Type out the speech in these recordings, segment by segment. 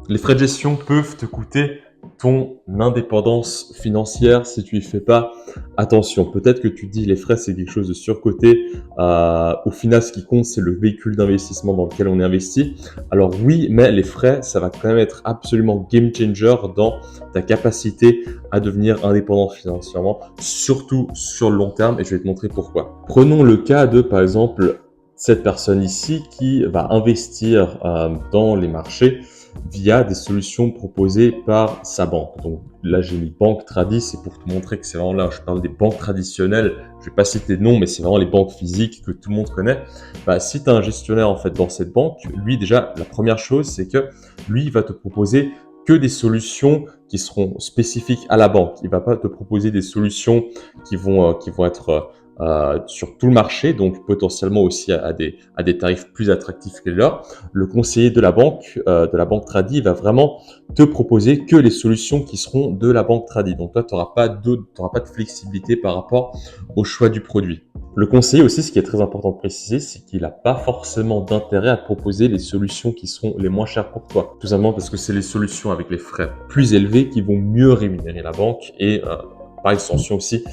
Les frais de gestion peuvent te coûter ton indépendance financière si tu y fais pas attention. Peut-être que tu te dis les frais c'est quelque chose de surcoté. Au final, ce qui compte c'est le véhicule d'investissement dans lequel on est investi. Alors oui, mais les frais, ça va quand même être absolument game changer dans ta capacité à devenir indépendant financièrement, surtout sur le long terme. Et je vais te montrer pourquoi. Prenons le cas de par exemple cette personne ici qui va investir dans les marchés via des solutions proposées par sa banque. Donc là, j'ai mis banque tradie, c'est pour te montrer que c'est vraiment là, je parle des banques traditionnelles. Je vais pas citer de nom, mais c'est vraiment les banques physiques que tout le monde connaît. Bah, si tu as un gestionnaire en fait dans cette banque, lui déjà, la première chose, c'est que lui, il va te proposer que des solutions qui seront spécifiques à la banque. Il va pas te proposer des solutions qui vont être sur tout le marché, donc potentiellement aussi à des tarifs plus attractifs que les leurs. Le conseiller de la banque tradie, va vraiment te proposer que les solutions qui seront de la banque tradie. Donc toi, tu n'auras pas de flexibilité par rapport au choix du produit. Le conseiller aussi, ce qui est très important de préciser, c'est qu'il n'a pas forcément d'intérêt à te proposer les solutions qui seront les moins chères pour toi. Tout simplement parce que c'est les solutions avec les frais plus élevés qui vont mieux rémunérer la banque et par extension aussi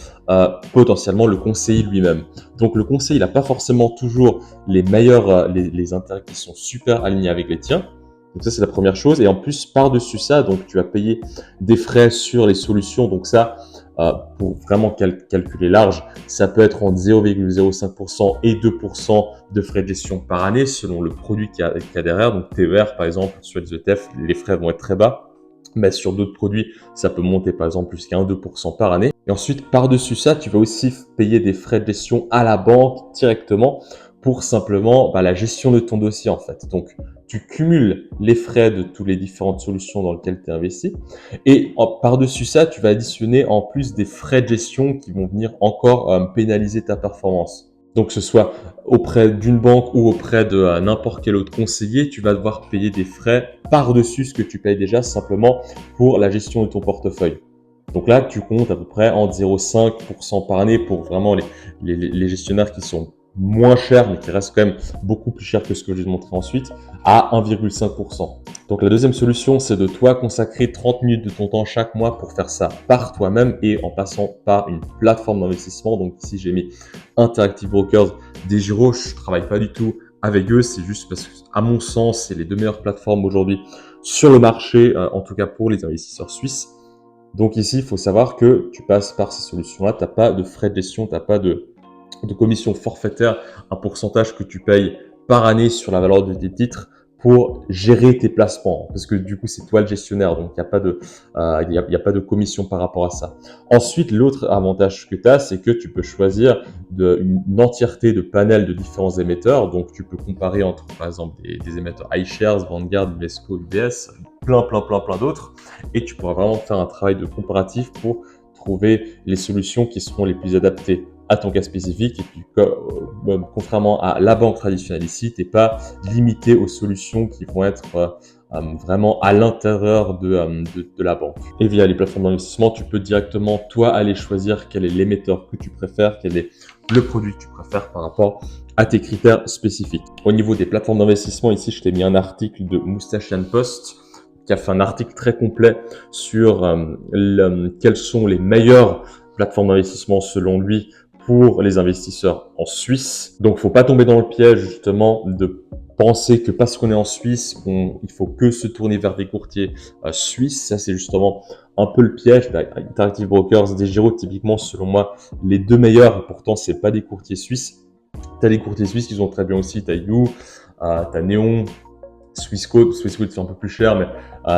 potentiellement le conseiller lui-même. Donc le conseiller, il n'a pas forcément toujours les meilleurs, les intérêts qui sont super alignés avec les tiens. Donc ça, c'est la première chose. Et en plus, par-dessus ça, donc tu vas payer des frais sur les solutions. Donc ça, pour vraiment calculer large, ça peut être entre 0,05% et 2% de frais de gestion par année selon le produit qu'il y a derrière. Donc TER, par exemple, sur les ETF, les frais vont être très bas. Mais sur d'autres produits, ça peut monter par exemple jusqu'à 1-2% par année. Et ensuite, par-dessus ça, tu vas aussi payer des frais de gestion à la banque directement pour simplement la gestion de ton dossier en fait. Donc, tu cumules les frais de toutes les différentes solutions dans lesquelles tu es investi. Et par-dessus ça, tu vas additionner en plus des frais de gestion qui vont venir encore pénaliser ta performance. Donc, que ce soit auprès d'une banque ou auprès de n'importe quel autre conseiller, tu vas devoir payer des frais par-dessus ce que tu payes déjà simplement pour la gestion de ton portefeuille. Donc là, tu comptes à peu près entre 0,5% par année pour vraiment les gestionnaires qui sont moins chers, mais qui restent quand même beaucoup plus chers que ce que je vais te montrer ensuite, à 1,5%. Donc la deuxième solution, c'est de toi consacrer 30 minutes de ton temps chaque mois pour faire ça par toi-même et en passant par une plateforme d'investissement. Donc ici, j'ai mis Interactive Brokers. DEGIRO, je ne travaille pas du tout avec eux, c'est juste parce que, à mon sens, c'est les deux meilleures plateformes aujourd'hui sur le marché, en tout cas pour les investisseurs suisses. Donc ici, il faut savoir que tu passes par ces solutions-là, tu n'as pas de frais de gestion, tu n'as pas de commission forfaitaire, un pourcentage que tu payes par année sur la valeur de tes titres pour gérer tes placements. Parce que du coup, c'est toi le gestionnaire, donc il n'y a pas de, y a pas de commission par rapport à ça. Ensuite, l'autre avantage que tu as, c'est que tu peux choisir une entièreté de panels de différents émetteurs. Donc, tu peux comparer entre, par exemple, des émetteurs iShares, Vanguard, Invesco, UBS, plein d'autres. Et tu pourras vraiment faire un travail de comparatif pour trouver les solutions qui seront les plus adaptées à ton cas spécifique. Et puis, contrairement à la banque traditionnelle ici, tu n'es pas limité aux solutions qui vont être vraiment à l'intérieur de la banque. Et via les plateformes d'investissement, tu peux directement, toi, aller choisir quel est l'émetteur que tu préfères, quel est le produit que tu préfères par rapport à tes critères spécifiques. Au niveau des plateformes d'investissement, ici, je t'ai mis un article de Moustachian Post qui a fait un article très complet sur quelles sont les meilleures plateformes d'investissement selon lui pour les investisseurs en Suisse. Donc, faut pas tomber dans le piège justement de penser que parce qu'on est en Suisse, il faut que se tourner vers des courtiers suisses. Ça, c'est justement un peu le piège. Interactive Brokers, DEGIRO, typiquement, selon moi, les deux meilleurs. Et pourtant, c'est pas des courtiers suisses. Tu as des courtiers suisses qui sont très bien aussi. Tu as You, tu as Neon, Swissquote c'est un peu plus cher, mais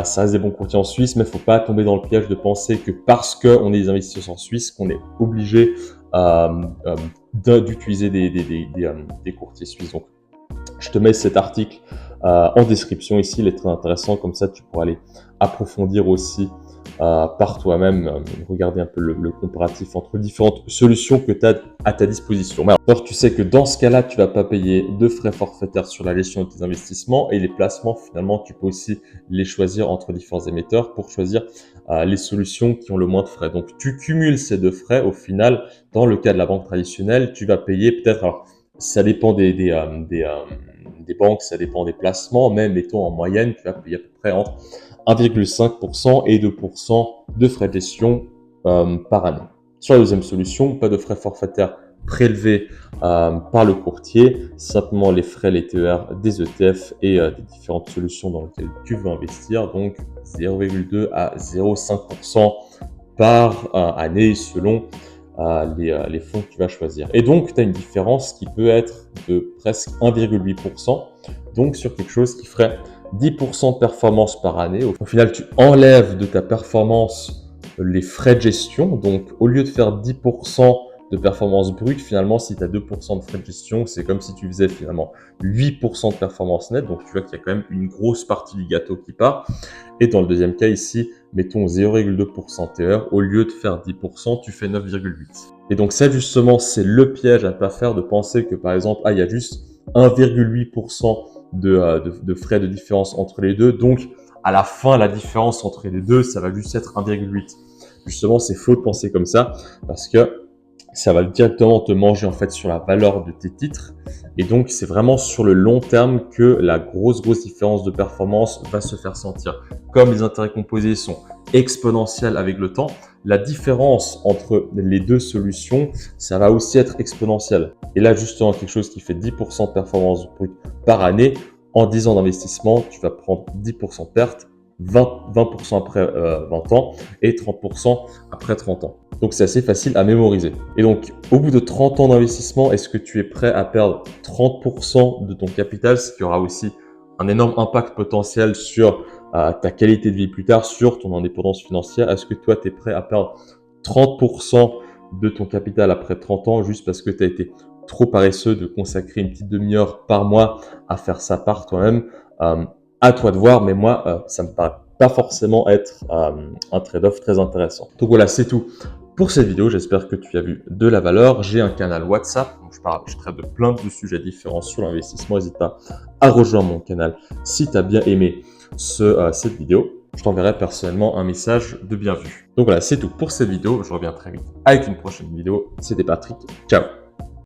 ça reste des bons courtiers en Suisse. Mais il ne faut pas tomber dans le piège de penser que parce qu'on est des investisseurs en Suisse, qu'on est obligé d'utiliser des courtiers suisses. Donc, je te mets cet article en description ici, il est très intéressant, comme ça tu pourras aller approfondir aussi par toi-même, regarder un peu le comparatif entre différentes solutions que tu as à ta disposition. Alors tu sais que dans ce cas-là, tu vas pas payer de frais forfaitaires sur la gestion de tes investissements et les placements, finalement, tu peux aussi les choisir entre différents émetteurs pour choisir les solutions qui ont le moins de frais. Donc tu cumules ces deux frais, au final, dans le cas de la banque traditionnelle, tu vas payer peut-être, alors ça dépend des banques, ça dépend des placements, mais mettons en moyenne, tu vas payer à peu près entre 1,5% et 2% de frais de gestion par année. Sur la deuxième solution, pas de frais forfaitaires prélevés par le courtier, simplement les frais, les TER des ETF et des différentes solutions dans lesquelles tu veux investir, donc 0,2 à 0,5% par année selon les fonds que tu vas choisir. Et donc, tu as une différence qui peut être de presque 1,8%, donc sur quelque chose qui ferait 10% de performance par année. Au final, tu enlèves de ta performance les frais de gestion. Donc, au lieu de faire 10% de performance brute, finalement, si tu as 2% de frais de gestion, c'est comme si tu faisais finalement 8% de performance nette. Donc, tu vois qu'il y a quand même une grosse partie du gâteau qui part. Et dans le deuxième cas ici, mettons 0,2% TER, au lieu de faire 10%, tu fais 9,8%. Et donc ça justement, c'est le piège à ne pas faire, de penser que par exemple, il y a juste 1,8% de frais de différence entre les deux. Donc à la fin, la différence entre les deux, ça va juste être 1,8. Justement, c'est faux de penser comme ça parce que ça va directement te manger en fait sur la valeur de tes titres. Et donc, c'est vraiment sur le long terme que la grosse différence de performance va se faire sentir. Comme les intérêts composés sont exponentiels avec le temps, la différence entre les deux solutions, ça va aussi être exponentiel. Et là, justement, quelque chose qui fait 10% de performance brute par année, en 10 ans d'investissement, tu vas prendre 10% de perte, 20% après 20 ans et 30% après 30 ans. Donc, c'est assez facile à mémoriser. Et donc, au bout de 30 ans d'investissement, est-ce que tu es prêt à perdre 30% de ton capital, ce qui aura aussi un énorme impact potentiel sur ta qualité de vie plus tard, sur ton indépendance financière? Est-ce que toi, tu es prêt à perdre 30% de ton capital après 30 ans juste parce que tu as été trop paresseux de consacrer une petite demi-heure par mois à faire ça par toi-même? À toi de voir, mais moi, ça me paraît pas forcément être un trade-off très intéressant. Donc voilà, c'est tout pour cette vidéo. J'espère que tu as vu de la valeur. J'ai un canal WhatsApp, donc je traite de plein de sujets différents sur l'investissement. N'hésite pas à rejoindre mon canal si tu as bien aimé cette vidéo. Je t'enverrai personnellement un message de bienvenue. Donc voilà, c'est tout pour cette vidéo. Je reviens très vite avec une prochaine vidéo. C'était Patrick. Ciao.